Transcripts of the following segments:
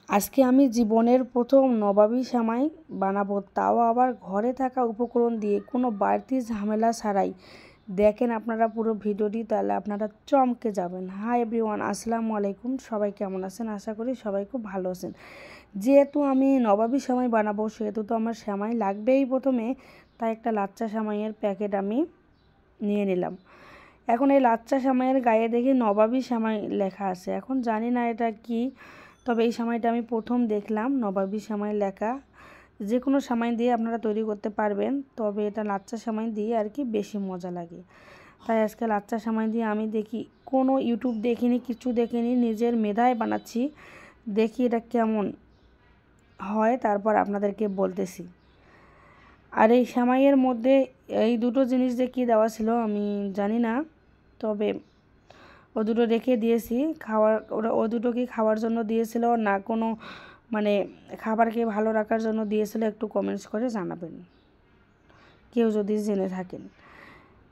আজকে আমি জীবনের প্রথম নবাবী সেমাই বানাবো, তাও আবার ঘরে থাকা উপকরণ দিয়ে, কোনো বাড়তি ঝামেলা ছাড়াই। দেখেন আপনারা পুরো ভিডিওটি, তাহলে আপনারা চমকে যাবেন। হাই এভরিওয়ান, আসসালামু আলাইকুম। সবাই কেমন আছেন? আশা করি সবাই খুব ভালো আছেন। যেহেতু আমি নবাবী সেমাই বানাবো, সেহেতু তো আমার সেমাই লাগবেই প্রথমে। তাই একটা লাচ্চা সেমাইয়ের প্যাকেট আমি নিয়ে নিলাম। এখন এই লাচ্চা সেমাইয়ের গায়ে দেখি নবাবী সেমাই লেখা আছে। এখন জানি না এটা কি, তবে এই সেমাইটা আমি প্রথম দেখলাম নবাবী সেমাই লেখা। যে কোনো সেমাই দিয়ে আপনারা তৈরি করতে পারবেন, তবে এটা লাচ্চা সেমাই দিয়ে আর কি বেশি মজা লাগে। তাই আজকে লাচ্চা সেমাই দিয়ে আমি দেখি, কোনো ইউটিউব দেখিনি, কিছু দেখিনি, নিজের মেধায় বানাচ্ছি। দেখি এটা কেমন হয়, তারপর আপনাদেরকে বলতেছি। আর এই সেমাইয়ের মধ্যে এই দুটো জিনিস যে কী দেওয়া ছিল আমি জানি না, তবে ও দুটো রেখে দিয়েছি খাওয়ার। ওরা ও দুটো কি খাওয়ার জন্য দিয়েছিল না কোনো মানে খাবারকে ভালো রাখার জন্য দিয়েছিল, একটু কমেন্টস করে জানাবেন কেউ যদি জেনে থাকেন।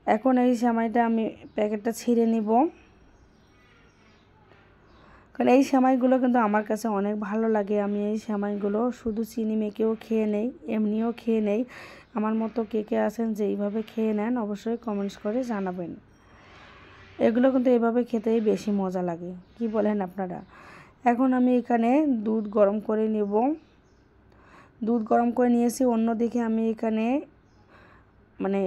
এখন এই সেমাইটা আমি প্যাকেটটা ছিঁড়ে নিব, কারণ এই সেমাইগুলো কিন্তু আমার কাছে অনেক ভালো লাগে। আমি এই সেমাইগুলো শুধু চিনি মেখেও খেয়ে নেই, এমনিও খেয়ে নেই। আমার মতো কে কে আছেন যে এইভাবে খেয়ে নেন, অবশ্যই কমেন্টস করে জানাবেন। এগুলো কিন্তু এভাবে খেতেই বেশি মজা লাগে, কি বলেন আপনারা? এখন আমি এখানে দুধ গরম করে নেব। দুধ গরম করে নিয়েছি। অন্যদিকে আমি এখানে মানে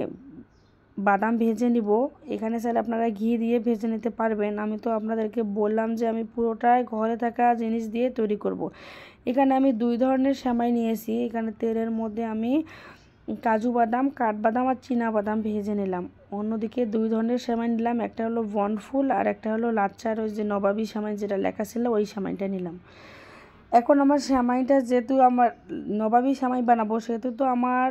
বাদাম ভেজে নিব। এখানে চাইলে আপনারা ঘি দিয়ে ভেজে নিতে পারবেন। আমি তো আপনাদেরকে বললাম যে আমি পুরোটাই ঘরে থাকা জিনিস দিয়ে তৈরি করব। এখানে আমি দুই ধরনের সেমাই নিয়েছি। এখানে তেলের মধ্যে আমি কাজু বাদাম, কাঠবাদাম আর চীনা বাদাম ভেজে নিলাম। অন্যদিকে দুই ধরনের সেমাই নিলাম, একটা হলো বনফুল আর একটা হলো লাচ্চার ওই যে নবাবী সেমাই যেটা লেখা ছিল, ওই সেমাইটা নিলাম। এখন আমার সেমাইটা যেহেতু আমার নবাবী সেমাই বানাবো, সেহেতু তো আমার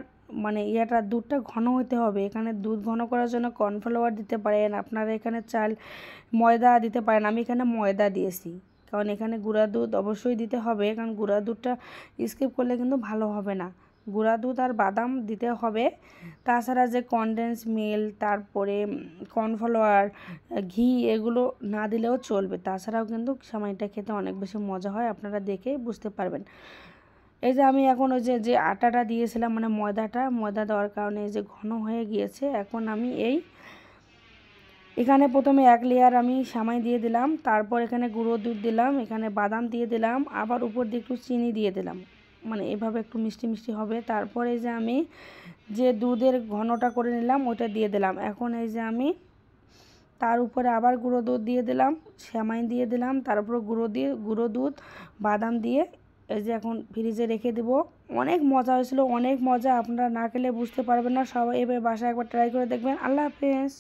দুধটা ঘন হতে হবে। এখানে দুধ ঘন করার জন্য কর্নফ্লাওয়ার দিতে পারেন, আপনারা এখানে চাল ময়দা দিতে পারেন। আমি এখানে ময়দা দিয়েছি, কারণ এখানে গুঁড়া দুধ অবশ্যই দিতে হবে, কারণ গুঁড়া দুধটা স্কিপ করলে কিন্তু ভালো হবে না। গুঁড়া দুধ আর বাদাম দিতে হবে। তাছাড়া যে কনডেন্স মিল্ক, তারপরে কর্নফ্লাওয়ার, ঘি, এগুলো না দিলেও চলবে। তাছাড়াও কিন্তু সেমাইটা খেতে অনেক বেশি মজা হয়, আপনারা দেখেই বুঝতে পারবেন। এই যে আমি এখন ওই যে আটাটা দিয়েছিলাম, ময়দা দেওয়ার কারণে এই যে ঘন হয়ে গিয়েছে। এখন আমি এখানে প্রথমে এক লেয়ার আমি সেমাই দিয়ে দিলাম, তারপর এখানে গুঁড়ো দুধ দিলাম, এখানে বাদাম দিয়ে দিলাম, আবার উপর দিয়ে একটু চিনি দিয়ে দিলাম, এভাবে একটু মিষ্টি মিষ্টি হবে। তারপরে এই যে আমি যে দুধের ঘনটা করে নিলাম ওটা দিয়ে দিলাম। এখন এই যে আমি তার উপরে আবার গুঁড়ো দুধ দিয়ে দিলাম, সেমাই দিয়ে দিলাম, তারপর গুঁড়ো দুধ, বাদাম দিয়ে এই যে এখন ফ্রিজে রেখে দেবো। অনেক মজা হয়েছিল, অনেক মজা। আপনারা না খেলে বুঝতে পারবেন না। সবাই এবার বাসায় একবার ট্রাই করে দেখবেন। আল্লাহ হাফেজ।